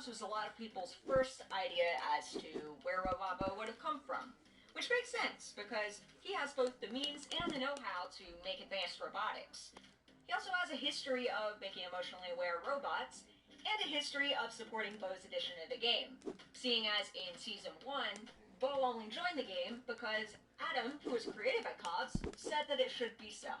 Cobbs was a lot of people's first idea as to where Robot Bo would have come from. Which makes sense, because he has both the means and the know-how to make advanced robotics. He also has a history of making emotionally aware robots, and a history of supporting Bo's addition to the game, seeing as in Season 1, Bo only joined the game because Adam, who was created by Cobbs, said that it should be so.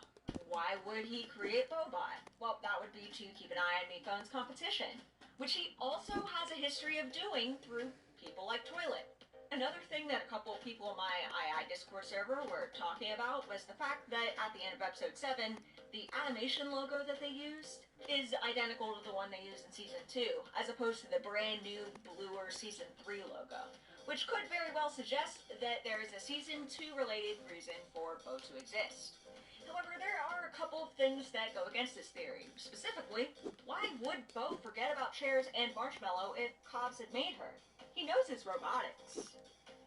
Why would he create Bobot? Well, that would be to keep an eye on Meatbone's competition, which he also has a history of doing through people like Toilet. Another thing that a couple of people in my II Discord server were talking about was the fact that at the end of episode 7, the animation logo that they used is identical to the one they used in Season 2, as opposed to the brand new bluer Season 3 logo, which could very well suggest that there is a Season 2 related reason for Bo to exist. However, there are a couple of things that go against this theory. Specifically, why would Bo forget about chairs and Marshmallow if Cobbs had made her? He knows his robotics.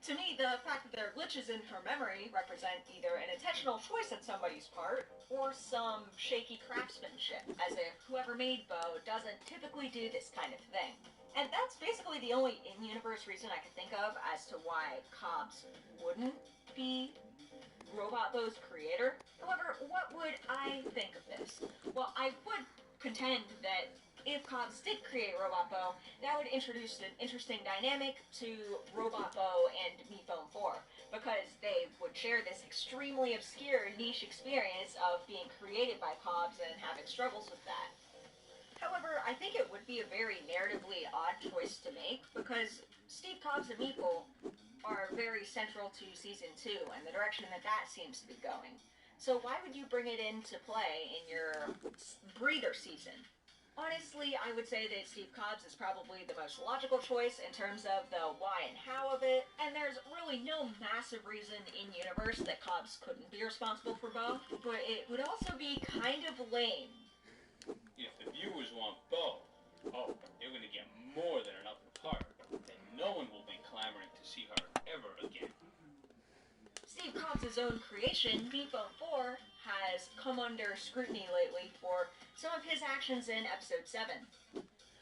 To me, the fact that there are glitches in her memory represent either an intentional choice on somebody's part, or some shaky craftsmanship, as if whoever made Bo doesn't typically do this kind of thing. And that's basically the only in-universe reason I can think of as to why Cobbs wouldn't be Robot Bo's creator. However, what would I think of this? Well, I would contend that if Cobbs did create Robot Bo, that would introduce an interesting dynamic to Robot Bo and Meatbone 4, because they would share this extremely obscure niche experience of being created by Cobbs and having struggles with that. However, I think it would be a very narratively odd choice to make, because Steve Cobbs and Meeple are very central to Season 2 and the direction that that seems to be going. So why would you bring it into play in your breather season? Honestly, I would say that Steve Cobbs is probably the most logical choice in terms of the why and how of it, and there's really no massive reason in-universe that Cobbs couldn't be responsible for Bo, but it would also be kind of lame. If the viewers want Bo, oh, they're gonna get more than enough of her, and no one will be clamoring to see her ever again. Steve Cobbs' own creation, Meatbone 4, has come under scrutiny lately for some of his actions in episode 7.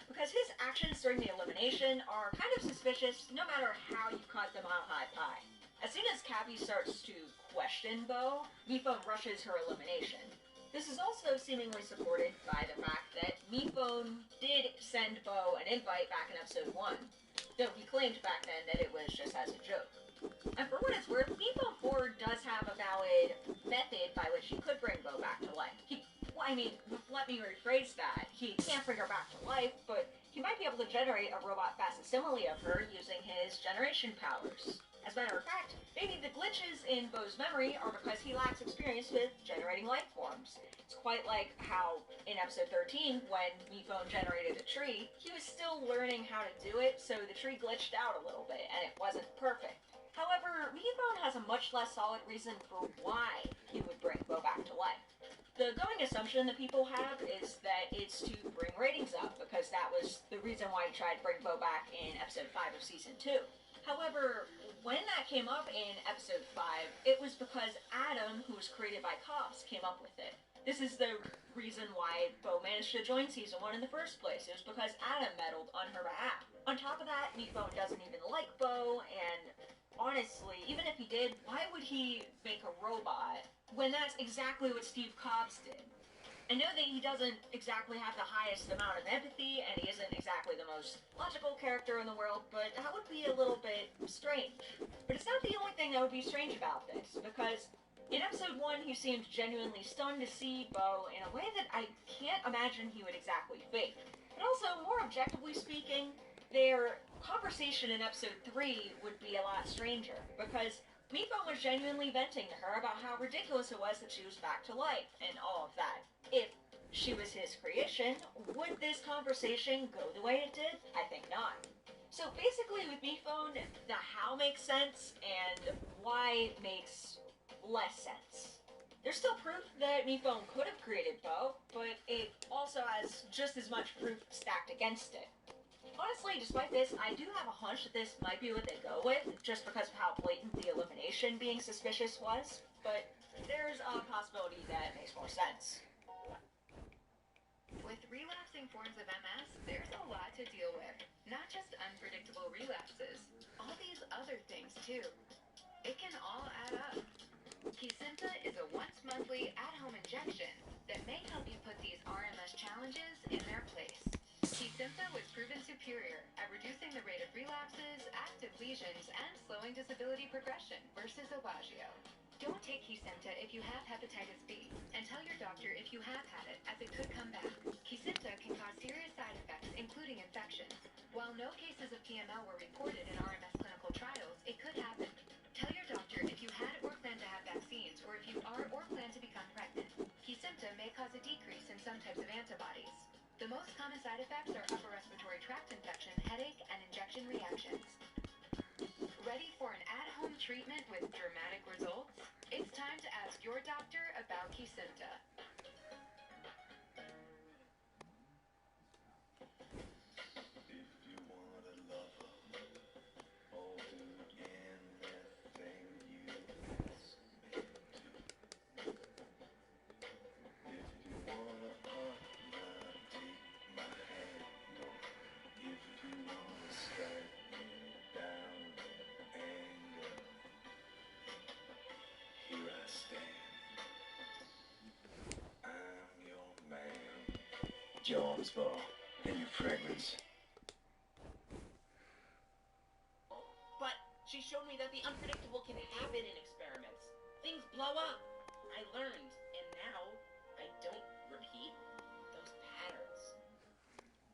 Because his actions during the elimination are kind of suspicious no matter how you cut them out high pie. As soon as Cappy starts to question Bo, Meatbone rushes her elimination. This is also seemingly supported by the fact that Meatbone did send Bo an invite back in episode 1, though he claimed back then that it was just as a joke. And for what it's worth, Meatbone 4 does have a valid method by which he could bring Bo back to life. Let me rephrase that. He can't bring her back to life, but he might be able to generate a robot facsimile of her using his generation powers. As a matter of fact, maybe the glitches in Bo's memory are because he lacks experience with generating life forms. It's quite like how in episode 13, when Meatbone generated a tree, he was still learning how to do it, so the tree glitched out a little bit, and it wasn't perfect. However, Meatbone has a much less solid reason for why he would bring Bo back to life. The going assumption that people have is that it's to bring ratings up, because that was the reason why he tried to bring Bo back in episode 5 of season 2. However, when that came up in episode 5, it was because Adam, who was created by Cobbs, came up with it. This is the reason why Bo managed to join season 1 in the first place. It was because Adam meddled on her behalf. On top of that, Meatbone doesn't even like Bo, and honestly, even if he did, why would he make a robot when that's exactly what Steve Cobbs did? I know that he doesn't exactly have the highest amount of empathy, and he isn't exactly the most logical character in the world, but that would be a little bit strange. But it's not the only thing that would be strange about this, because in episode 1, he seemed genuinely stunned to see Bo in a way that I can't imagine he would exactly fake. But also, more objectively speaking, their conversation in episode 3 would be a lot stranger, because Meatbone was genuinely venting to her about how ridiculous it was that she was back to life, and all of that. If she was his creation, would this conversation go the way it did? I think not. So basically with Meatbone, the how makes sense, and why makes less sense. There's still proof that Meatbone could have created Bo, but it also has just as much proof stacked against it. Honestly, despite this, I do have a hunch that this might be what they go with, just because of how blatant the elimination being suspicious was, but there's a possibility that makes more sense. With relapsing forms of MS, there's a lot to deal with. Not too. It can all add up. Kesimpta is a once-monthly at-home injection that may help you put these RMS challenges in their place. Kesimpta was proven superior at reducing the rate of relapses, active lesions, and slowing disability progression versus Aubagio. Don't take Kesimpta if you have hepatitis B, and tell your doctor if you have had it, as it could come back. Kesimpta can cause serious side effects, including infections. While no cases of PML were reported in RMS clinical trials, it could happen. Tell your doctor if you had or plan to have vaccines, or if you are or plan to become pregnant. Kesimpta may cause a decrease in some types of antibodies. The most common side effects are upper respiratory tract infection, headache, and injection reactions. Ready for an at-home treatment with dramatic results? It's time to ask your doctor about Kesimpta. Jones ball and your fragrance. But she showed me that the unpredictable can happen in experiments. Things blow up. I learned, and now I don't repeat those patterns.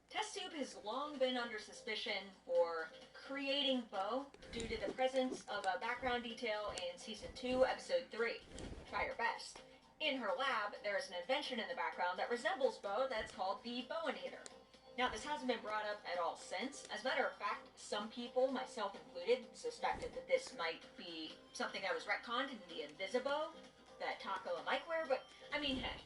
Test Tube has long been under suspicion for creating Bo due to the presence of a background detail in Season 2, Episode 3, Try Your Best. In her lab, there is an invention in the background that resembles Bo that's called the Boinator. Now, this hasn't been brought up at all since. As a matter of fact, some people, myself included, suspected that this might be something that was retconned in the Invisibo that Taco and Mike wear, but, I mean, hey.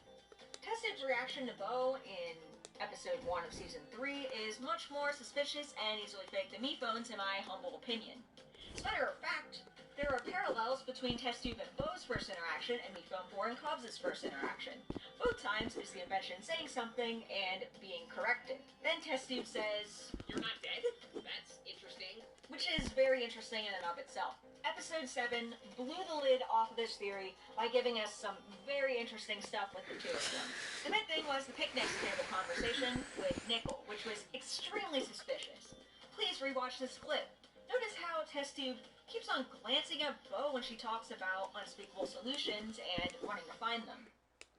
Test Tube's reaction to Bo in Episode 1 of Season 3 is much more suspicious and easily fake than me phones, in my humble opinion. As a matter of fact, there are parallels between Test Tube and Bo's first interaction and MePhone 4 and Cobbs' first interaction. Both times is the invention saying something and being corrected. Then Test Tube says, "You're not dead? That's interesting." Which is very interesting in and of itself. Episode 7 blew the lid off of this theory by giving us some very interesting stuff with the two of them. The main thing was the picnic table conversation with Nickel, which was extremely suspicious. Please rewatch this clip. Notice how Test Tube keeps on glancing at Bo when she talks about unspeakable solutions and wanting to find them.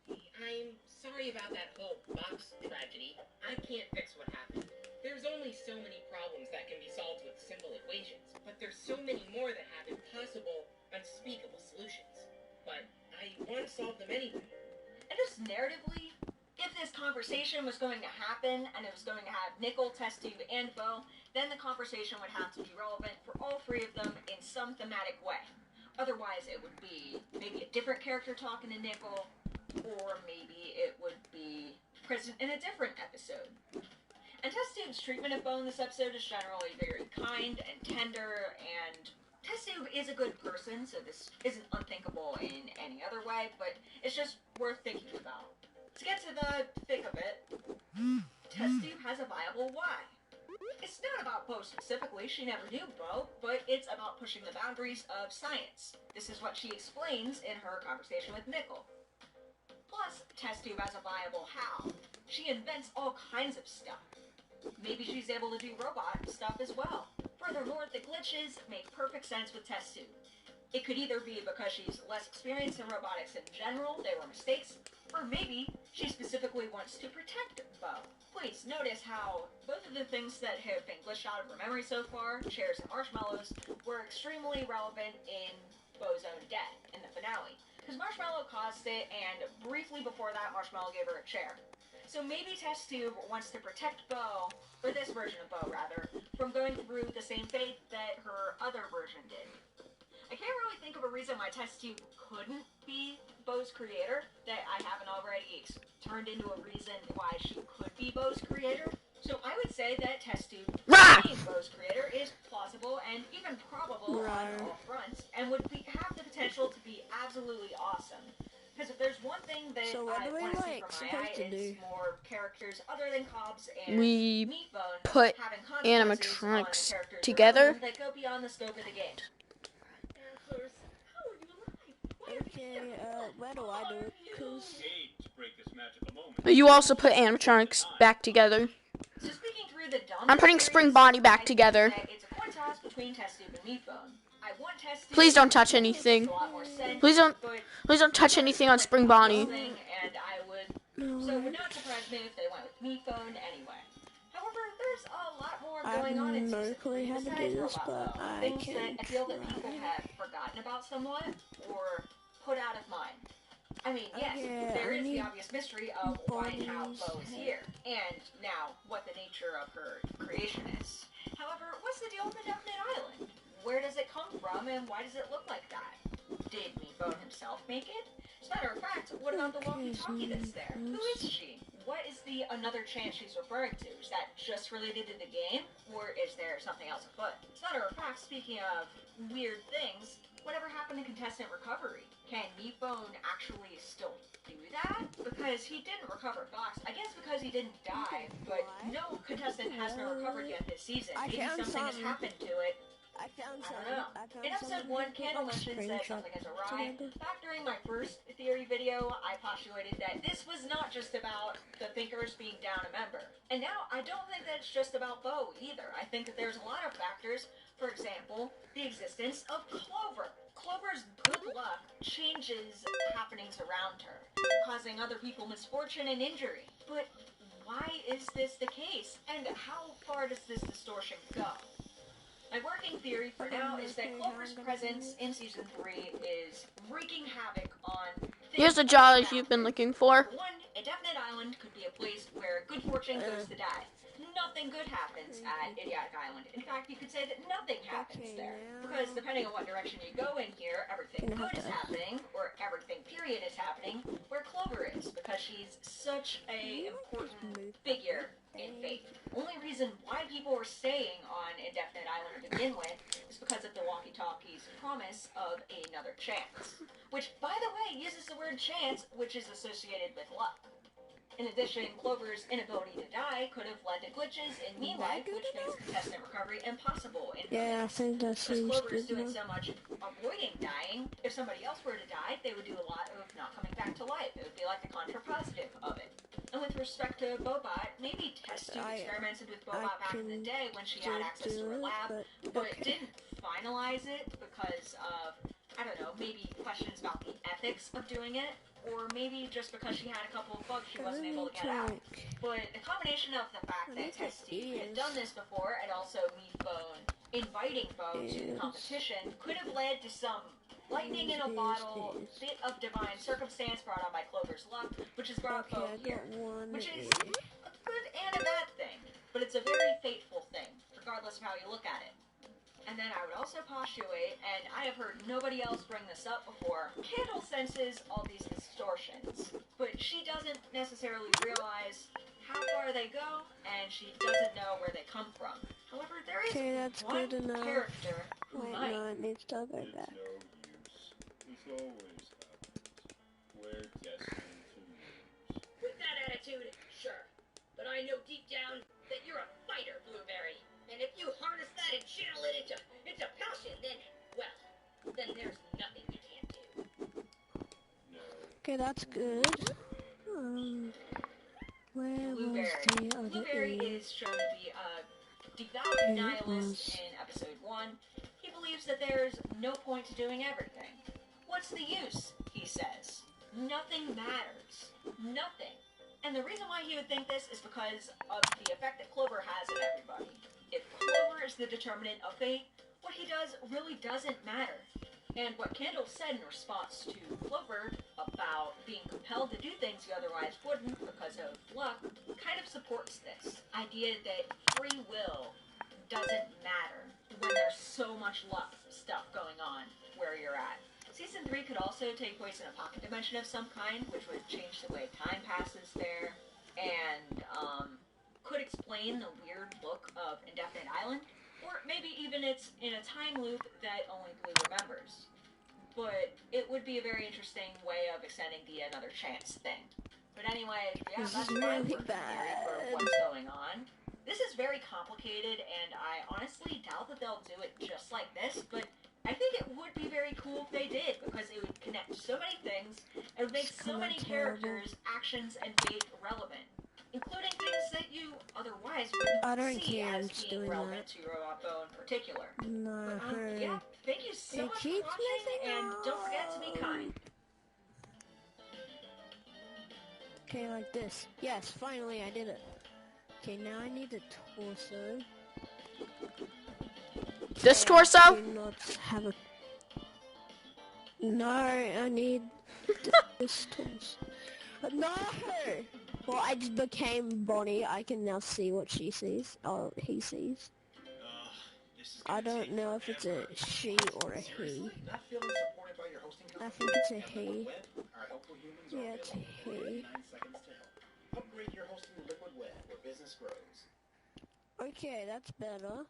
I'm sorry about that whole box tragedy. I can't fix what happened. There's only so many problems that can be solved with simple equations, but there's so many more that have impossible, unspeakable solutions. But I want to solve them anyway. And just narratively, if this conversation was going to happen and it was going to have Nickel, Test Tube, and Bo, then the conversation would have to be relevant for all three of them in some thematic way. Otherwise, it would be maybe a different character talking to Nickel, or maybe it would be present in a different episode. And Test Tube's treatment of Bo in this episode is generally very kind and tender, and Test Tube is a good person, so this isn't unthinkable in any other way, but it's just worth thinking about. To get to the thick of it, Test Tube has a viable why. It's not about Bo specifically, she never knew Bo, but it's about pushing the boundaries of science. This is what she explains in her conversation with Nickel. Plus, Test Tube has a viable how. She invents all kinds of stuff. Maybe she's able to do robot stuff as well. Furthermore, the glitches make perfect sense with Test Tube. It could either be because she's less experienced in robotics in general, they were mistakes, or maybe she specifically wants to protect Bo. Please notice how both of the things that have been glitched out of her memory so far, chairs and marshmallows, were extremely relevant in Bo's own death in the finale. Because Marshmallow caused it, and briefly before that, Marshmallow gave her a chair. So maybe Test Tube wants to protect Bo, or this version of Bo rather, from going through the same fate that her other version did. I can't really think of a reason why Test Tube couldn't be Bo's creator that I haven't already turned into a reason why she could be Bo's creator. So I would say that Test Tube being Bo's creator is plausible and even probable on all fronts, and would have the potential to be absolutely awesome. Because if there's one thing that I want to see from my eye, it's more characters other than Cobbs and Meatbone put having consequences on animatronics the characters together. that go beyond the scope of the game. Okay, why do I do it? Cause Hate to break this magical moment. But you also put animatronics back together. So speaking through the dumb I'm putting series, Spring Bonnie back I together. think that it's a coin toss between Test Tube and Meatbone. I want Test Tube. Please don't touch It anything. makes a lot more sense, Please don't but touch anything on Spring Bonnie. and I would, so it would not surprise me if they went with Meatbone anyway. However, there's a lot more going on in season 3 how to besides do this, Robot but Love. I Things that can I feel that try. people have forgotten about somewhat or put out of mind. I mean, yes, Okay, there I is the need obvious mystery of why and how Bonnie's Bo is head. here, and now what the nature of her creation is. However, what's the deal with the Definite Island? Where does it come from, and why does it look like that? Did Meatbone himself make it? As a matter of fact, what about the walkie-talkie that's there? Who is she? What is the another chance she's referring to? Is that just related to the game, or is there something else afoot? As a matter of fact, speaking of weird things, whatever happened to contestant recovery? Can Meatbone actually still do that? Because he didn't recover Fox. I guess because he didn't die, but no contestant has been recovered yet this season. I Maybe found something has some. happened to it. I found I some. don't know. In episode 1, Candle mentions that something is awry. Back during my first theory video, I postulated that this was not just about the Thinkers being down a member. And now, I don't think that it's just about Bo either. I think that there's a lot of factors. For example, the existence of Clover. Clover's good luck changes happenings around her, causing other people misfortune and injury. But why is this the case? And how far does this distortion go? My working theory for now is that Clover's presence in Season 3 is wreaking havoc on things. Here's the jollies you've been looking for. For one, a Definite Island could be a place where good fortune goes to die. Nothing good happens at Idiotic Island. In fact, you could say that nothing happens there. Because depending on what direction you go in here, everything good is happening, or everything period is happening, where Clover is, because she's such a important figure in Fate. Only reason why people were staying on Indefinite Island to begin with is because of the walkie-talkie's promise of another chance. Which, by the way, uses the word chance, which is associated with luck. In addition, Clover's inability to die could have led to glitches in Me Life, which makes contestant recovery impossible in Yeah, I think that because seems Clover is good. doing so much avoiding dying. If somebody else were to die, they would do a lot of not coming back to life. It would be like the contrapositive of it. And with respect to Bobot, maybe Test Tube experimented with Bobot back in the day when she had access to her lab, but didn't finalize it because of, I don't know, maybe questions about the ethics of doing it, or maybe just because she had a couple of bugs she wasn't able to get out. But the combination of the fact that Test Tube had done this before, and also Meatbone inviting Bo to the competition, could have led to some lightning in a bottle, bit of divine circumstance brought on by Clover's luck, which has brought Bo here. Which is a good and a bad thing, but it's a very fateful thing, regardless of how you look at it. And then I would also postulate, and I have heard nobody else bring this up before, Candle senses all these distortions, but she doesn't necessarily realize how far they go, and she doesn't know where they come from. However, there is one character who might. No, it needs to go It's back. no use. This always happens. We're destined to lose. With that attitude, sure. But I know deep down that you're a fighter, Blueberry. And if you harness that and channel it into passion, then, well, then there's nothing you can't do. No. Okay, that's good. Where was the other Blueberry E? is shown to be a devout nihilist in episode 1. He believes that there's no point to doing everything. What's the use, he says. Nothing matters. Nothing. And the reason why he would think this is because of the effect that Clover has on everybody. If Clover is the determinant of fate, what he does really doesn't matter. And what Candle said in response to Clover about being compelled to do things he otherwise wouldn't because of luck kind of supports this idea that free will doesn't matter when there's so much luck stuff going on where you're at. Season 3 could also take place in a pocket dimension of some kind, which would change the way time passes there, and could explain the weird look of Indefinite Island, or maybe even it's in a time loop that only Blue remembers. But it would be a very interesting way of extending the another chance thing. But anyway, yeah, that's my working theory for what's going on. This is very complicated, and I honestly doubt that they'll do it just like this, but I think it would be very cool if they did, because it would connect so many things and would make It's so many kinda characters' actions and fate relevant, including things that you otherwise I wouldn't don't see care, I'm as just being doing relevant to Robot Bow in particular. No. Yeah, thank you so It much for keeps watching, messing and don't forget to be up. kind. Okay, like this. Yes, finally I did it. Okay, now I need the torso. This I torso? do not have a... No, I need this torso. No! Well, I just became Bonnie. I can now see what she sees. Oh, he sees. I don't know if it's a she or a he. Not feeling supported by your hosting I company? think it's a he. Web, our helpful humans are Yeah, it's a available in he. 9 seconds to help. Upgrade your hosting to Liquid Web, where business grows. Okay, that's better.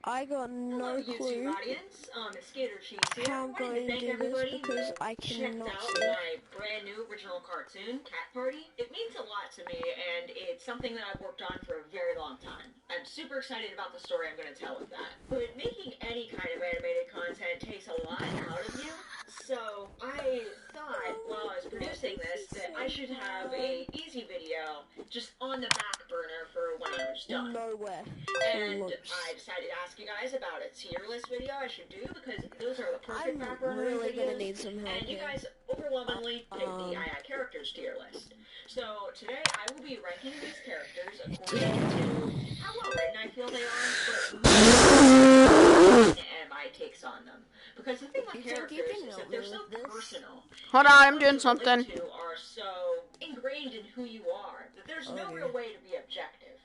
I got Hello, no YouTube clue audience. It's Skater Cheese here. how I'm Wanted going to thank do this everybody because who I checked cannot out see. my brand new original cartoon, Cat Party. It means a lot to me, and it's something that I've worked on for a very long time. I'm super excited about the story I'm going to tell with that. But making any kind of animated content takes a lot out of you. So I thought while I was producing this that I should have a easy video just on the back burner for when I was done. Nowhere. And Close. I decided to ask you guys about a tier list video I should do because those are the perfect I'm background really videos. gonna need some help And you here. guys overwhelmingly picked the Um, II characters tier list. So today I will be ranking these characters according to how well written I feel they are, but and my takes on them. Because the thing with You think you characters can is help that they're me so with this? personal. Hold and on, the I'm doing ones you relate something. to are so ingrained in who you are that there's no Okay. real way to be objective.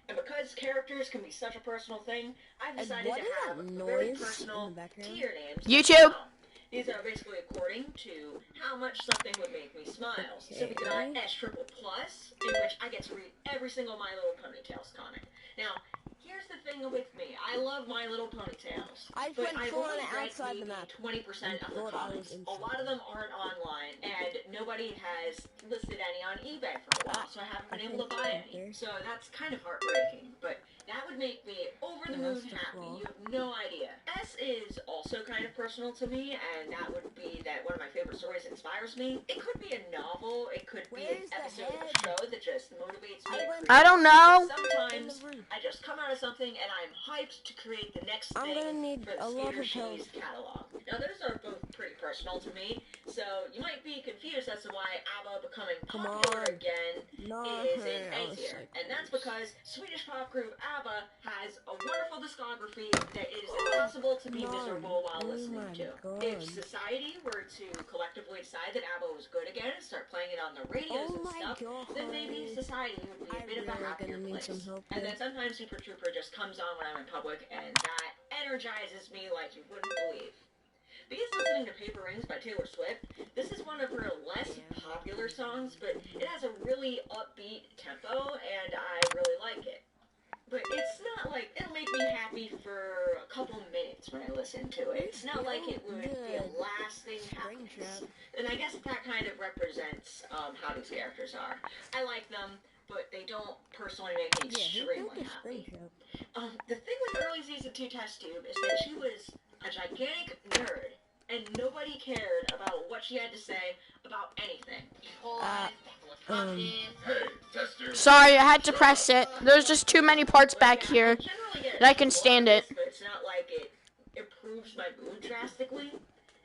And because characters can be such a personal thing, I've And decided what to is have that very noise in personal the background? tier names. YouTube. These are basically according to how much something would make me smile. So we got Okay. S triple plus, in which I get to read every single My Little Ponytails comic. Now, here's the thing with me. I love My Little Ponytails. I But went I've for only it read outside the maybe map. 20% of the Thought I was comics. A inside. lot of them aren't online, and nobody has listed any on eBay for a while, so I haven't been able to buy any. So that's kind of heartbreaking, but that would make me over the moon happy. You have no idea. S is also kind of personal to me, and that would be that one of my favorite stories inspires me. It could be a novel, it could be Where an is the episode of head? a show that just motivates me. I went- I don't know. Sometimes In the room. I just come out of something and I'm hyped to create the next I'm thing gonna need for the a lot Skater of help. Cheese catalog. Now those are both pretty personal to me, so you might be confused as to why ABBA becoming Come popular on. again No, is in I A was tier. so And that's close. because Swedish pop group ABBA has a wonderful discography that it is impossible to be No. miserable while Oh listening my to. God. If society were to collectively decide that ABBA was good again and start playing it on the radios Oh and my stuff, God. then maybe society would be a I'm bit of a really happier gonna need place. some help And here. then sometimes Super Trooper just comes on when I'm in public, and that energizes me like you wouldn't believe. Because listening to Paper Rings by Taylor Swift, this is one of her less popular songs, but it has a really upbeat tempo, and I really like it. But it's not like it'll make me happy for a couple minutes when I listen to it. It's not like it would be a lasting happiness. And I guess that kind of represents how these characters are. I like them, but they don't personally make me Yeah, who extremely built this happy. springtrap? The thing with early season 2 Test Tube is that she was a gigantic nerd, and nobody cared about what she had to say about anything. Hey, tester. Sorry, I had to press it. There's just too many parts back here. And I can stand it. But it's not like it improves my mood drastically.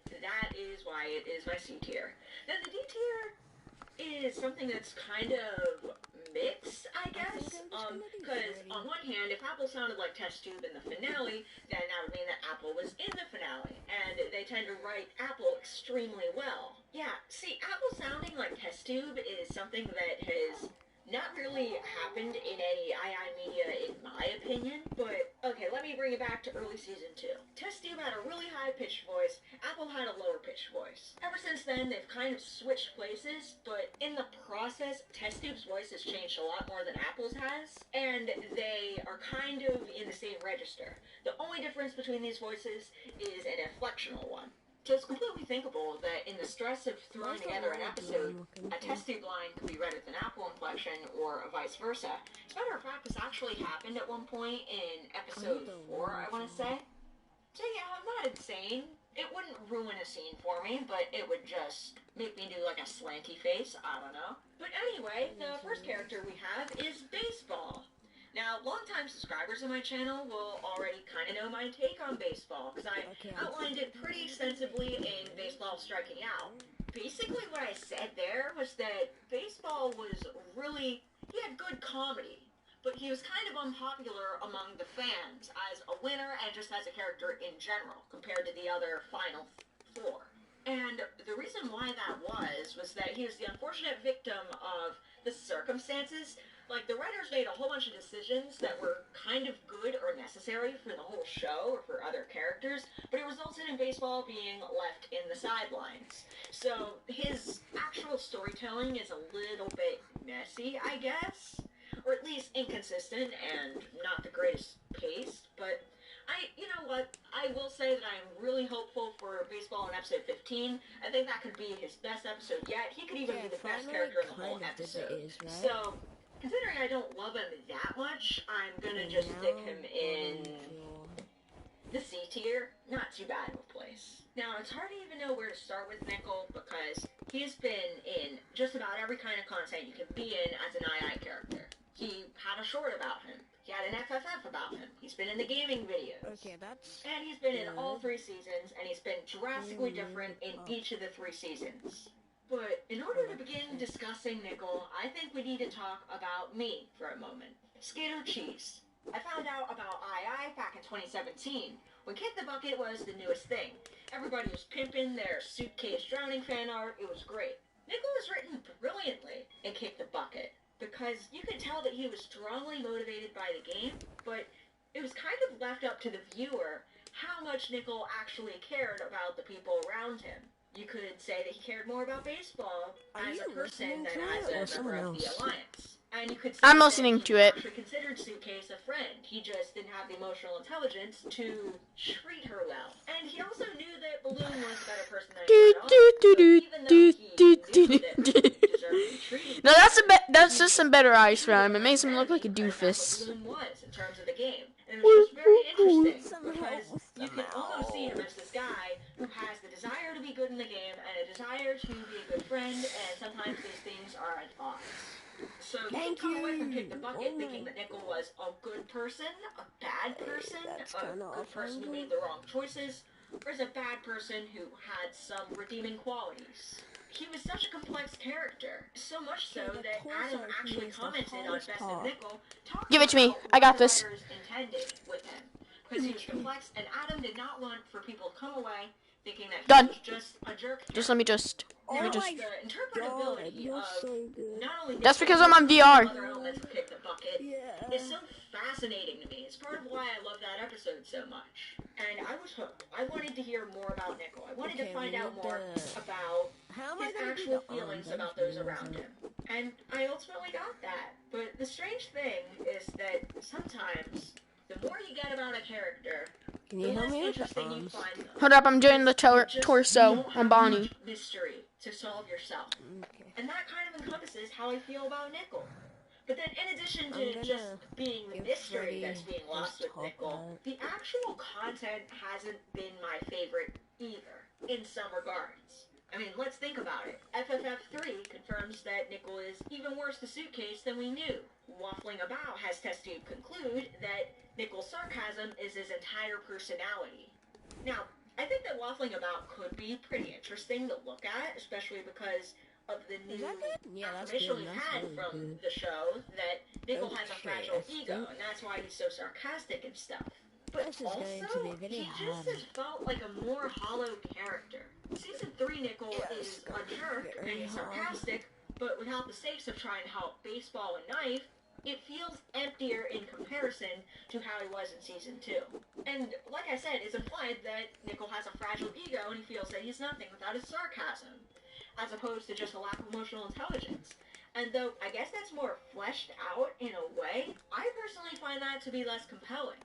That is why it is my C tier. Then the D tier is something that's kind of mixed, I guess. Because on one hand, if Apple sounded like Test Tube in the finale, then that would mean that Apple was in the finale. And they tend to write Apple extremely well. Yeah, see, Apple sounding like Test Tube is something that has not really happened in any II media, in my opinion, but okay, let me bring it back to early season 2. Test Tube had a really high-pitched voice, Apple had a lower-pitched voice. Ever since then, they've kind of switched places, but in the process, Test Tube's voice has changed a lot more than Apple's has, and they are kind of in the same register. The only difference between these voices is an inflectional one. So it's completely thinkable that in the stress of throwing together an episode, a Test Tube line could be read with an Apple inflection or vice versa. As a matter of fact, this actually happened at one point in episode 4, I want to say. So yeah, I'm not insane. It wouldn't ruin a scene for me, but it would just make me do like a slanty face. I don't know. But anyway, the first character we have is Baseball. Now, longtime subscribers of my channel will already kind of know my take on baseball, because I outlined it pretty extensively in Baseball Striking Out. Basically what I said there was that Baseball was really, he had good comedy, but he was kind of unpopular among the fans as a winner and just as a character in general, compared to the other final four. And the reason why that was that he was the unfortunate victim of the circumstances. Like, the writers made a whole bunch of decisions that were kind of good or necessary for the whole show or for other characters, but it resulted in Baseball being left in the sidelines. So his actual storytelling is a little bit messy, I guess, or at least inconsistent and not the greatest paced, but you know what, I will say that I'm really hopeful for Baseball in episode 15. I think that could be his best episode yet. He could even be the best character in the whole episode. So, considering I don't love him that much, I'm gonna just stick him in the C tier. Not too bad of a place. Now, it's hard to even know where to start with Nickel because he's been in just about every kind of content you can be in as an II character. He had a short about him. He had an FFF about him. He's been in the gaming videos. Okay, that's... And he's been in all 3 seasons, and he's been drastically different in each of the 3 seasons. But in order to begin discussing Nickel, I think we need to talk about me for a moment. Skater Cheese. I found out about II back in 2017, when Kick the Bucket was the newest thing. Everybody was pimping their suitcase drowning fan art. It was great. Nickel was written brilliantly in Kick the Bucket, because you could tell that he was strongly motivated by the game, but it was kind of left up to the viewer how much Nickel actually cared about the people around him. You could say that he cared more about baseball as a person than as a member of the Alliance. And you could say I'm listening to it. Actually considered Suitcase a friend. He just didn't have the emotional intelligence to treat her well. And he also knew that Balloon was a better person than he No, that's just some better ice rhyme. It makes him look like a doofus. Balloon was in terms of the game. And it was just very interesting because you can almost see him as this guy who has the desire to be good in the game and a desire to be a good friend, and sometimes these things are at odds. So you can come away from Kick the Bucket thinking that Nickel was a good person, a bad person, a good person who made the wrong choices, or is a bad person who had some redeeming qualities. He was such a complex character, so much so that Adam actually commented on Best of Nickel, talking Give it to me. about I got what the this. writers intended with him. Because he was complex, and Adam did not want for people to come away thinking that he Done. was just a jerk. Just let me just. Now, Let me just. the interpretability of not only That's because I'm on VR. other elements of Kick the Bucket is so fascinating to me. It's part of why I love that episode so much. And I was hooked. I wanted to hear more about Nickel. I wanted to find out more about his actual feelings about those around him. And I ultimately got that. But the strange thing is that sometimes the more you get about a character, Can the you help less me with the interesting you arms? find them. Hold up, I'm doing the You torso don't on have Bonnie. much mystery to solve yourself. Okay. And that kind of encompasses how I feel about Nickel. But then in addition I'm to gonna just being the give mystery Freddy that's being lost his with top Nickel, hat. the actual content hasn't been my favorite either, in some regards. I mean, let's think about it. FFF3 confirms that Nickel is even worse the suitcase than we knew. Waffling About has Test-Tube conclude that Nickel's sarcasm is his entire personality. Now, I think that Waffling About could be pretty interesting to look at, especially because of the new Is that good? Yeah, that's information good. we've That's had really from good. the show that Nickel has a Okay, fragile I ego, think and that's why he's so sarcastic and stuff. But this is also, going to be very he just hard. has felt like a more hollow character. Season 3 Nickel is Yes, a jerk and very he's hard. sarcastic, but without the stakes of trying to help baseball and knife, it feels emptier in comparison to how he was in Season 2. And like I said, it's implied that Nickel has a fragile ego and he feels that he's nothing without his sarcasm, as opposed to just a lack of emotional intelligence. And though I guess that's more fleshed out in a way, I personally find that to be less compelling.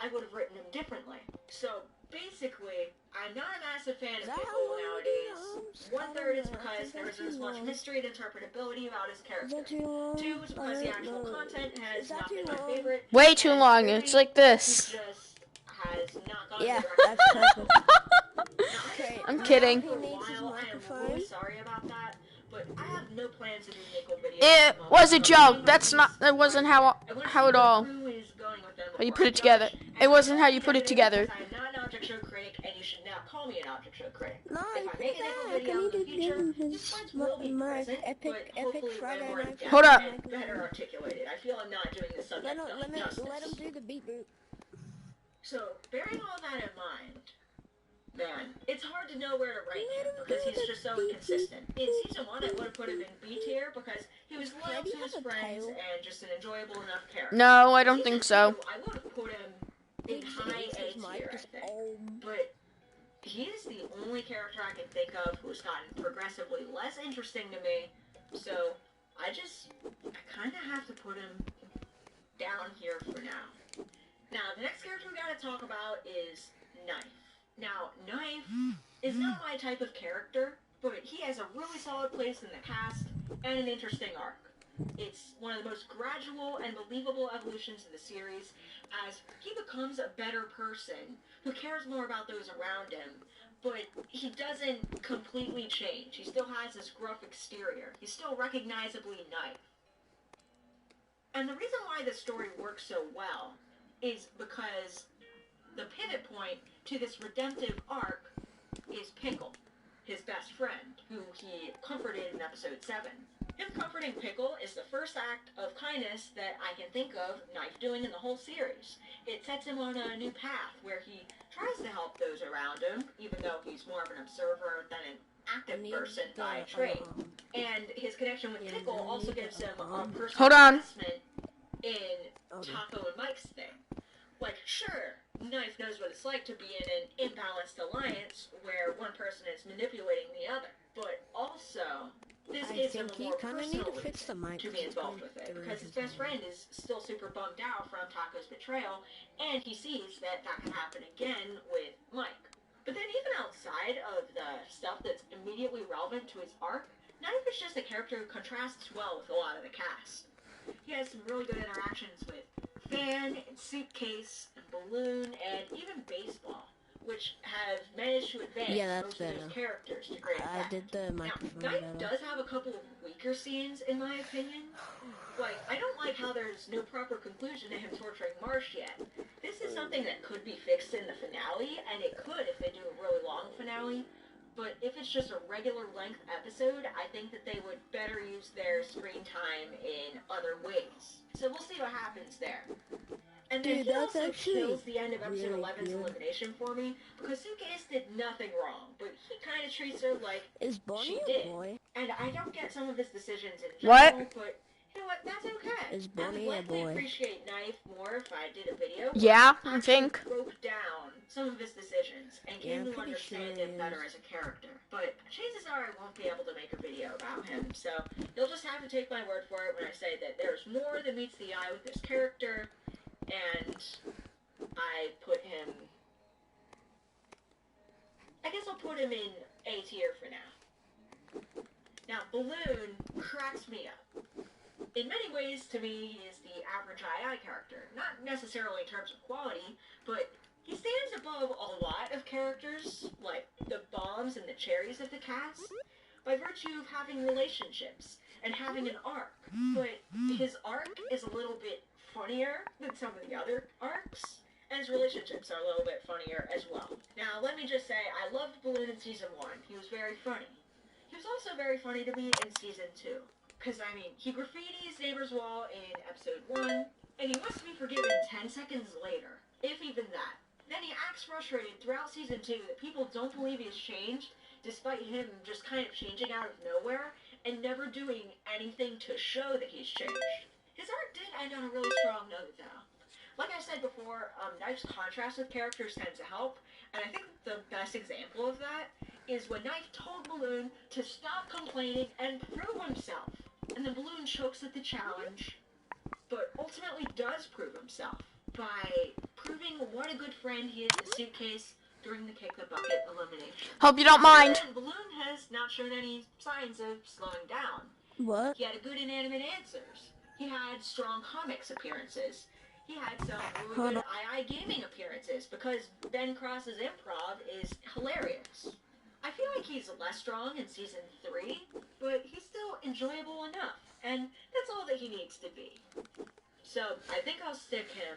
I would have written him differently. So basically, I'm not a massive fan of Is that Nickel how long it nowadays. is? One I third don't is know. I because think there that's isn't as too much long. mystery and interpretability about his Is character. that too long? 2 is because the actual content has Is that not been too my long? favorite. Way too And long. 3, It's like he this. just has not gone Yeah, direction that's for that. perfect. Now, Okay, I'm now kidding. for a He needs his while, I am microphone. really sorry about that, but I have no plans to do Nickel videos. It was a joke. That's not. That wasn't how at all. How you put it together. It wasn't how you put it together. I'm not an object show critic, and you should now call me an object show critic. No, If I make a Nickel I video need in the to future, give him his his friends will be present, but epic hopefully Friday way more night. in-depth Hold up. and better articulated. I feel I'm not doing the subject justice. Let him do the beat boot. So, bearing all that in mind, man, it's hard to know where to rank him because he's just so inconsistent. In season 1, I would have put him in B tier because he was loyal to his friends and just an enjoyable enough character. No, I don't think so. I would have put him in high A tier, I think. But he is the only character I can think of who's gotten progressively less interesting to me. So, I kind of have to put him down here for now. Now, the next character we gotta talk about is Knife. Now, Knife is not my type of character, but he has a really solid place in the cast and an interesting arc. It's one of the most gradual and believable evolutions of the series as he becomes a better person who cares more about those around him, but he doesn't completely change. He still has this gruff exterior. He's still recognizably Knife. And the reason why this story works so well is because the pivot point to this redemptive arc is Pickle, his best friend, who he comforted in episode 7. Him comforting Pickle is the first act of kindness that I can think of Knife doing in the whole series. It sets him on a new path where he tries to help those around him, even though he's more of an observer than an active person by trade. And his connection with Pickle also gives him a personal investment in Taco and Mike's thing. Like, sure, Knife knows what it's like to be in an imbalanced alliance where one person is manipulating the other. But also, this gives him a more personal reason to be involved with it, because his best friend is still super bummed out from Taco's betrayal, and he sees that that can happen again with Mike. But then even outside of the stuff that's immediately relevant to his arc, Knife is just a character who contrasts well with a lot of the cast. He has some really good interactions with Fan, and Suitcase, and Balloon, and even Baseball, which have managed to advance most of those characters to great effect. I did the microphone Now, Knife does have a couple of weaker scenes, in my opinion. Like, I don't like how there's no proper conclusion to him torturing Marsh yet. This is something that could be fixed in the finale, and it could if they do a really long finale. But if it's just a regular length episode, I think that they would better use their screen time in other ways. So we'll see what happens there. And then he also kills the end of episode 11's elimination for me, because Suitcase did nothing wrong, but he kind of treats her like she did. And I don't get some of his decisions in general, but you know what, that's okay. Is Bonnie I a would boy? likely appreciate Knife more if I did a video. Yeah, I think. Broke down some of his decisions and came to understand him better as a character. But chances are I won't be able to make a video about him, so you'll just have to take my word for it when I say that there's more than meets the eye with this character, and I put him... I guess I'll put him in A tier for now. Now, Balloon cracks me up. In many ways, to me, he is the average II character. Not necessarily in terms of quality, but he stands above a lot of characters, like the Bombs and the Cherries of the cast, by virtue of having relationships and having an arc. But his arc is a little bit funnier than some of the other arcs, and his relationships are a little bit funnier as well. Now, let me just say, I loved Balloon in Season 1. He was very funny. He was also very funny to me in Season 2. Because, I mean, he graffitis Neighbor's Wall in Episode 1, and he wants to be forgiven 10 seconds later, if even that. Then he acts frustrated throughout Season 2 that people don't believe he has changed, despite him just kind of changing out of nowhere, and never doing anything to show that he's changed. His arc did end on a really strong note, though. Like I said before, Knife's contrast with characters tends to help, and I think the best example of that is when Knife told Balloon to stop complaining and prove himself. And then Balloon chokes at the challenge, but ultimately does prove himself by proving what a good friend he is to Suitcase during the Kick the Bucket elimination. Hope you don't mind. And Balloon has not shown any signs of slowing down. What? He had a good inanimate answers. He had strong comics appearances. He had some really good II gaming appearances because Ben Cross's improv is hilarious. I feel like he's less strong in season 3, but he's still enjoyable enough, and that's all that he needs to be. So I think I'll stick him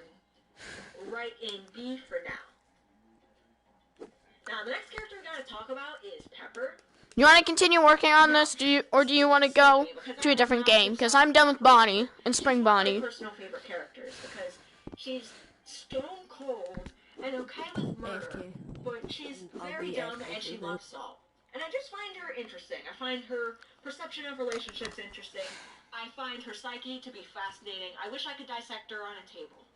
right in B for now. Now the next character we're going to talk about is Pepper. You want to continue working on this, or do you want to go to a different game? Because I'm done with Bonnie and Spring Bonnie. She's one of my personal favorite characters because she's stone cold and okay with murder, but she's very dumb and she loves salt. And I just find her interesting. I find her perception of relationships interesting. I find her psyche to be fascinating. I wish I could dissect her on a table.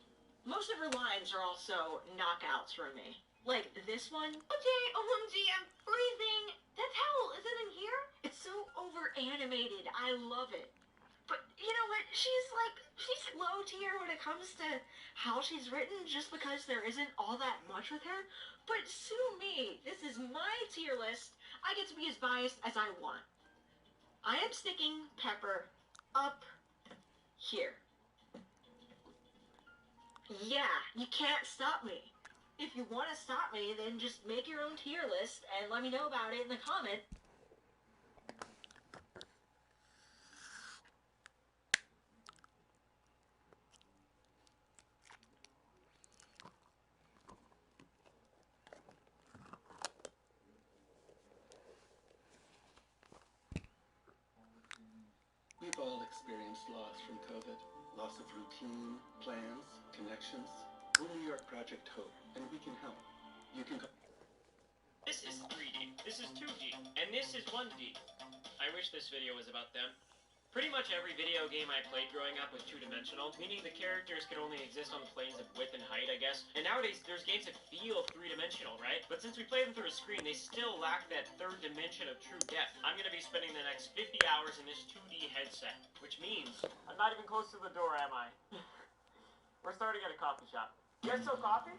Most of her lines are also knockouts for me. Like this one. Okay, OMG, I'm freezing. That towel, is it in here? It's so over-animated. I love it. But you know what? She's low tier when it comes to how she's written just because there isn't all that much with her. But sue me. This is my tier list. I get to be as biased as I want. I am sticking Pepper up here. Yeah, you can't stop me. If you want to stop me, then just make your own tier list and let me know about it in the comment. We've all experienced loss from COVID. Loss of routine, plans, connections. We're New York Project Hope, and we can help. You can go. This is 3D, this is 2D, and this is 1D. I wish this video was about them. Pretty much every video game I played growing up was two-dimensional, meaning the characters could only exist on the planes of width and height, I guess. And nowadays, there's games that feel three-dimensional, right? But since we play them through a screen, they still lack that third dimension of true depth. I'm gonna be spending the next 50 hours in this 2D headset, which means I'm not even close to the door, am I? We're starting at a coffee shop. You guys sell coffee?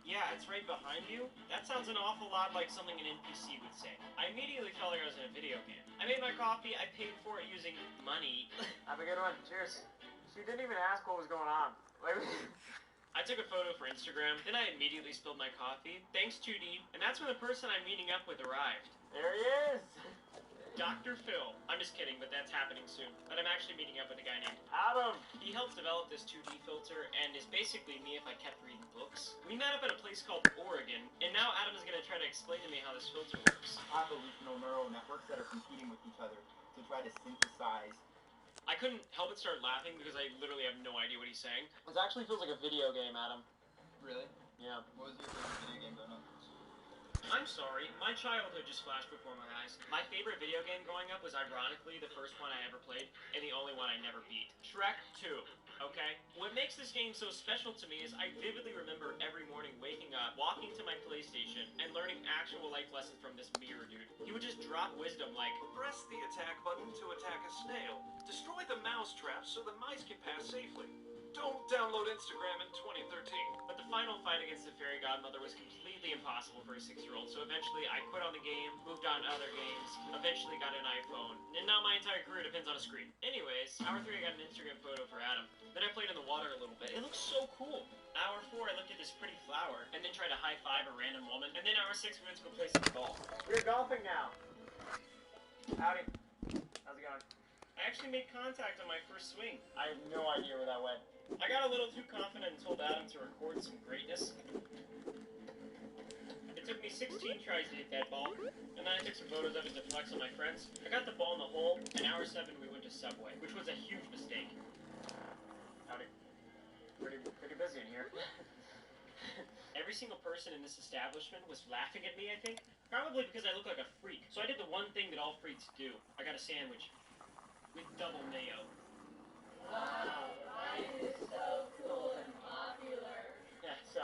Yeah, it's right behind you. That sounds an awful lot like something an NPC would say. I immediately felt like I was in a video game. I made my coffee, I paid for it using money. Have a good one. Cheers. She didn't even ask what was going on. I took a photo for Instagram, then I immediately spilled my coffee. Thanks, 2D. And that's when the person I'm meeting up with arrived. There he is! Dr. Phil. I'm just kidding, but that's happening soon. But I'm actually meeting up with a guy named Adam. He helped develop this 2D filter and is basically me if I kept reading books. We met up at a place called Oregon, and now Adam is going to try to explain to me how this filter works. Convolutional neural networks that are competing with each other to try to synthesize. I couldn't help but start laughing because I literally have no idea what he's saying. This actually feels like a video game, Adam. Really? Yeah. What was your favorite video game growing up? I'm sorry, my childhood just flashed before my eyes. My favorite video game growing up was ironically the first one I ever played, and the only one I never beat. Shrek 2, okay? What makes this game so special to me is I vividly remember every morning waking up, walking to my PlayStation, and learning actual life lessons from this mirror dude. He would just drop wisdom like, press the attack button to attack a snail. Destroy the mouse trap so the mice can pass safely. Don't download Instagram in 2013. But the final fight against the fairy godmother was completely impossible for a 6-year-old, so eventually I quit on the game, moved on to other games, eventually got an iPhone, and now my entire career depends on a screen. Anyways, hour 3 I got an Instagram photo for Adam. Then I played in the water a little bit. It looks so cool. Hour 4 I looked at this pretty flower, and then tried to high-five a random woman, and then hour 6 we went to go play some golf. We're golfing now. Howdy. How's it going? I actually made contact on my first swing. I have no idea where that went. I got a little too confident and told Adam to record some greatness. It took me 16 tries to hit that ball, and then I took some photos of it to flex on my friends. I got the ball in the hole, and hour 7 we went to Subway, which was a huge mistake. Howdy. Pretty busy in here. Every single person in this establishment was laughing at me, I think. Probably because I look like a freak. So I did the one thing that all freaks do. I got a sandwich with double mayo. Wow, Ryan is so cool and popular. Yeah, so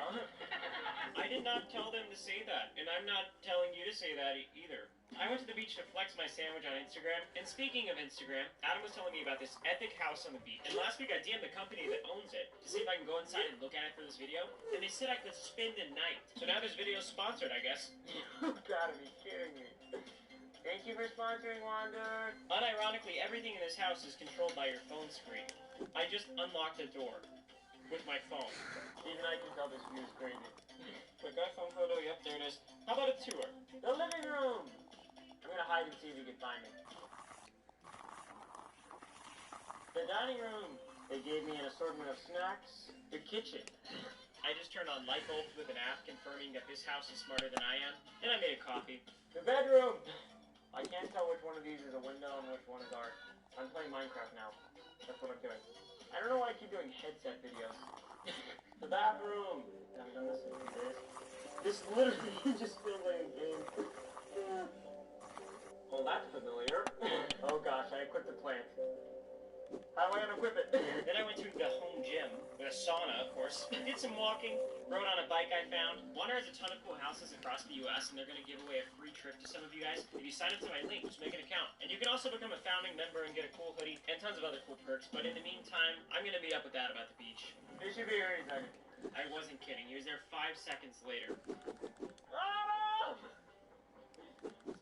I did not tell them to say that, and I'm not telling you to say that either. I went to the beach to flex my sandwich on Instagram, and speaking of Instagram, Adam was telling me about this epic house on the beach, and last week I DM'd the company that owns it to see if I can go inside and look at it for this video, and they said I could spend the night. So now this video's sponsored, I guess. You gotta be kidding me. Thank you for sponsoring, Wander. Unironically, everything in this house is controlled by your phone screen. I just unlocked the door with my phone. Even I can tell this view is crazy. Quick iPhone photo, yep, there it is. How about a tour? The living room! I'm gonna hide and see if you can find me. The dining room. They gave me an assortment of snacks. The kitchen. I just turned on light bulbs with an app confirming that this house is smarter than I am. And I made a coffee. The bedroom. I can't tell which one of these is a window and which one is art. I'm playing Minecraft now. That's what I'm doing. I don't know why I keep doing headset videos. The bathroom. I haven't done this in 2 days. This literally just feels like a game. Well, that's familiar. Oh gosh, I equipped the plant. How am I gonna equip it? Then I went to the home gym with a sauna, of course. Did some walking, rode on a bike I found. Wander has a ton of cool houses across the U.S. and they're gonna give away a free trip to some of you guys if you sign up to my link. Just make an account, and you can also become a founding member and get a cool hoodie and tons of other cool perks. But in the meantime, I'm gonna meet up with Adam at the beach. He should be here any second. I wasn't kidding. He was there 5 seconds later. Adam!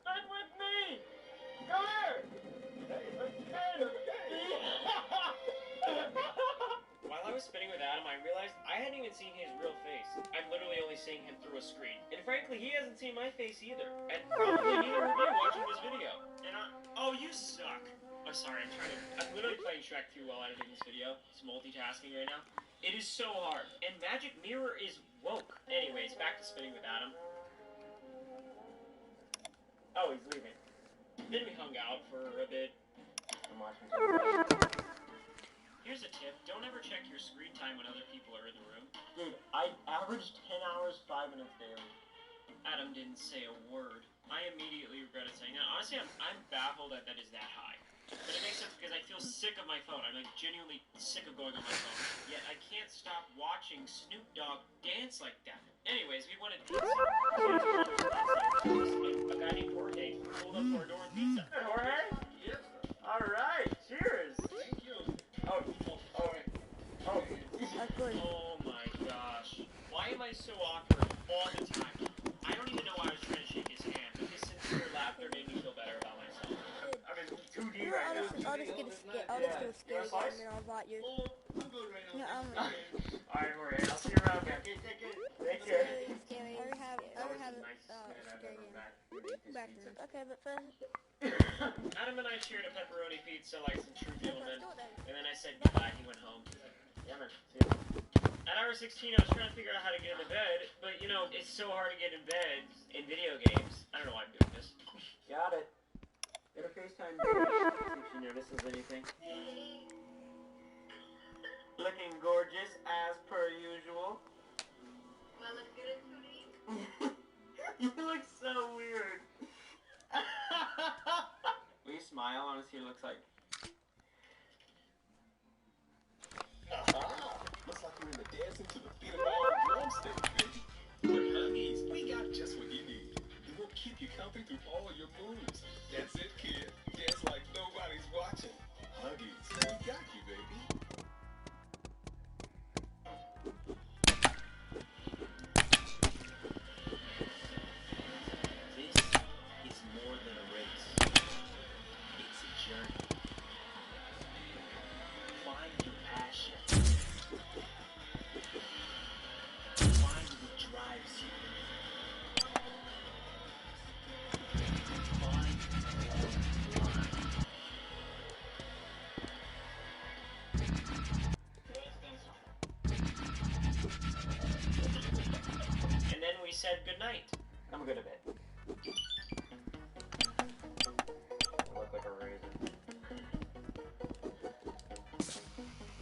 Spend with me! Come here! While I was spinning with Adam, I realized I hadn't even seen his real face. I'm literally only seeing him through a screen. And frankly, he hasn't seen my face either. And probably neither of you watching this video. And oh, you suck. I'm sorry, I'm literally playing Shrek 2 while editing this video. It's multitasking right now. It is so hard. And Magic Mirror is woke. Anyways, back to spinning with Adam. Oh, he's leaving. Then we hung out for a bit. I'm watching TV. Here's a tip. Don't ever check your screen time when other people are in the room. Dude, I averaged 10 hours, 5 minutes daily. Adam didn't say a word. I immediately regretted saying that. Honestly, I'm baffled that is that high. But it makes sense because I feel sick of my phone. I'm like genuinely sick of going on my phone. Yet I can't stop watching Snoop Dogg dance like that. Anyways, we wanted pizza. A guy named Jorge pulled up to our door with pizza. Hey, Jorge? Yes. All right. Cheers. Thank you. Oh. Oh my gosh. Why am I so awkward all the time? I don't even know why I was trying to shake his hand, but his sincere laughter made me feel better about myself. I'm in 2D right now. I'll just get a scare game and I'll invite you. I'm good right now. Alright, Jorge, I'll see you around, man. Take care. I would have a scare game. Backwards. Okay, but first... Adam and I shared a pepperoni pizza like some true gentlemen, and then I said goodbye. He went home. Yeah, man. See ya. At hour 16, I was trying to figure out how to get into bed, but you know, it's so hard to get in bed in video games. I don't know why I'm doing this. Got it. Get a FaceTime. See if she notices anything. Looking gorgeous as per usual. Well, look good at 2D. You look so weird. Will you smile? I want to see what it looks like. Aha! Looks like you're in the dancing to the beat of our drumstick, baby. With Huggies, we got just what you need. It will keep you comfy through all your moves. That's it, kid. Dance like nobody's watching. Huggies, we got you, baby. This is more than a race. It's a journey. Find your passion. Find what drives you. Find what line. And then we said goodnight. I'm gonna go to bed. I look like a raisin.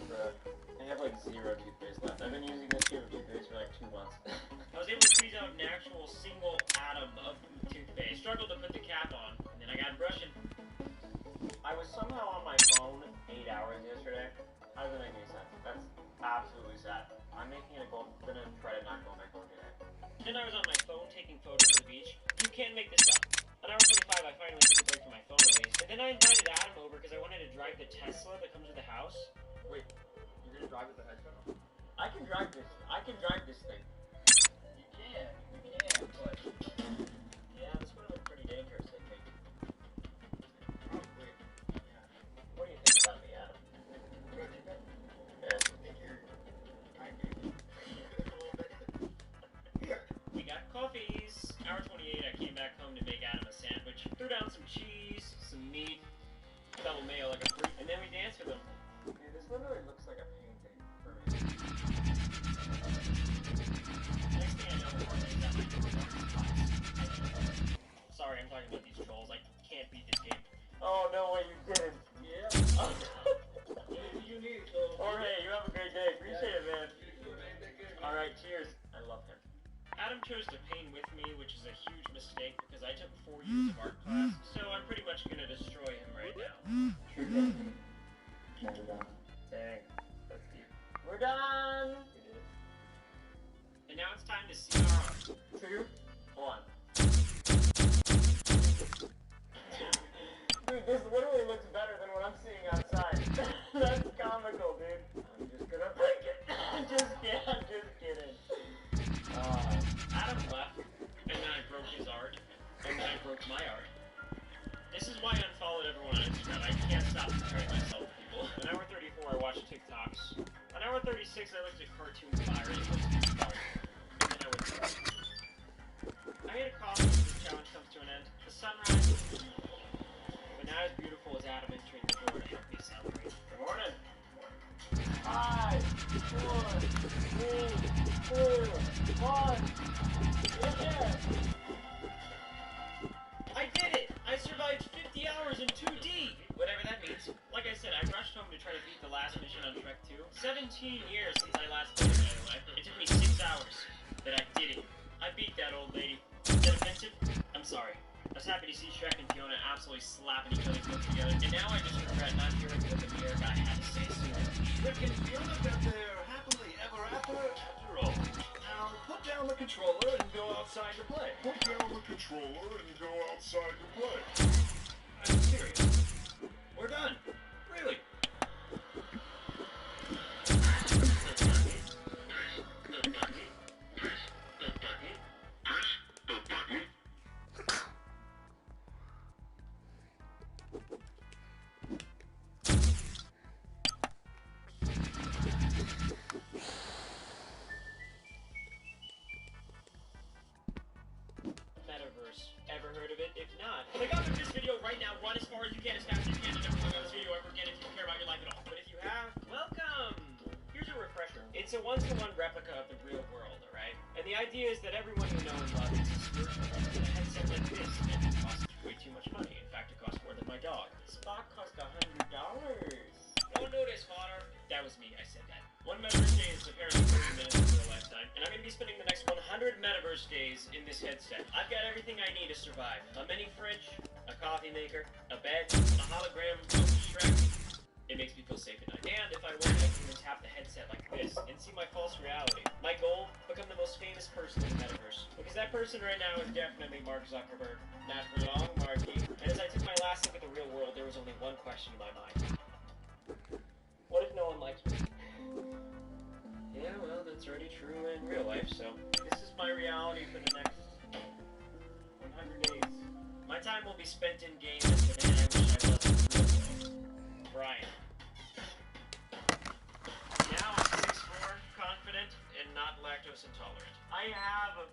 Bruh. I have like 0 toothpaste left. I've been using this tube of toothpaste for like 2 months. I was able to squeeze out an actual single atom of toothpaste. Struggled to put the cap on, and then I got brushing. I was somehow on my phone 8 hours yesterday. How does that make any sense? That's absolutely sad. I'm making it a goal. I'm gonna try to not go on my phone today. Then I was on my phone taking photos of the beach. You can't make this up. An hour 45, I finally took a break from my phone release. And then I invited Adam over because I wanted to drive the Tesla that comes with the house. Wait, you're gonna drive with the headphone on? I can drive this thing. You can, but... Yeah, this would have been pretty dangerous, I think. Probably. Yeah. What do you think about me, Adam? Oh, no way, you didn't. Yeah. You need Jorge, you have a great day. Appreciate it, man. Alright, cheers. I love him. Adam chose to paint with me, which is a huge mistake because I took 4 years of art class, so I'm pretty much gonna destroy him right now. Never done. Dang, that's deep. We're done! And now it's time to see our art. 2, 1. Dude, this literally looks better than what I'm seeing outside. That's comical, dude. I'm just gonna break it. I'm just kidding. Adam left, and then I broke his art, and then I broke my art. This is why I unfollowed everyone on Instagram. I can't stop comparing myself to people. An hour 34, I watched TikToks. An hour 36, I looked at cartoon fire. It was fun. And then I went to bed. I had a coffee as this challenge comes to an end. The sunrise, but not as beautiful as Adam entering the door to help me celebrate. Good morning. 5, 4, 3, 2, 1. Yeah. I did it! I survived 50 hours in 2D! Whatever that means. Like I said, I rushed home to try to beat the last mission on Shrek 2. 17 years since I last played it, by the way. It took me 6 hours, but I did it. I beat that old lady. Is that offensive? I'm sorry. I was happy to see Shrek and Fiona absolutely slapping each other's lips together, and now I just regret not hearing what the mirror guy had to say sooner. Shrek and Fiona got their happily ever after all. Now, put down the controller and go outside to play. Put down the controller and go outside to play. I'm serious. We're done. Really. Metaverse. Ever heard of it? If not, click off of this video right now. Run as far as you can, as fast as you can, and never click on this video ever again if you care about your life at all. But if you have, welcome! Here's your refresher. It's a one-to-one replica of the real world, alright? And the idea is that everyone you know and love is a spiritual with a headset like this, and it costs way too much money. In fact, it costs more than my dog. Spock cost $100. Don't notice, Connor. That was me, I said that. One Metaverse day is apparently 30 minutes of a lifetime, and I'm going to be spending the next 100 Metaverse days in this headset. I've got everything I need to survive. A mini fridge, a coffee maker, a bed, a hologram of Shrek. It makes me feel safe at night. And if I want, I can even tap the headset like this and see my false reality. My goal, become the most famous person in the Metaverse. Because that person right now is definitely Mark Zuckerberg. Not for long, Marky. And as I took my last look at the real world, there was only one question in my mind. What if no one likes me? Yeah, well, that's already true in real life, so this is my reality for the next 100 days. My time will be spent in games, but then I wish I wasn't in the real world. Brian. Now I'm 6'4", confident, and not lactose intolerant. I have a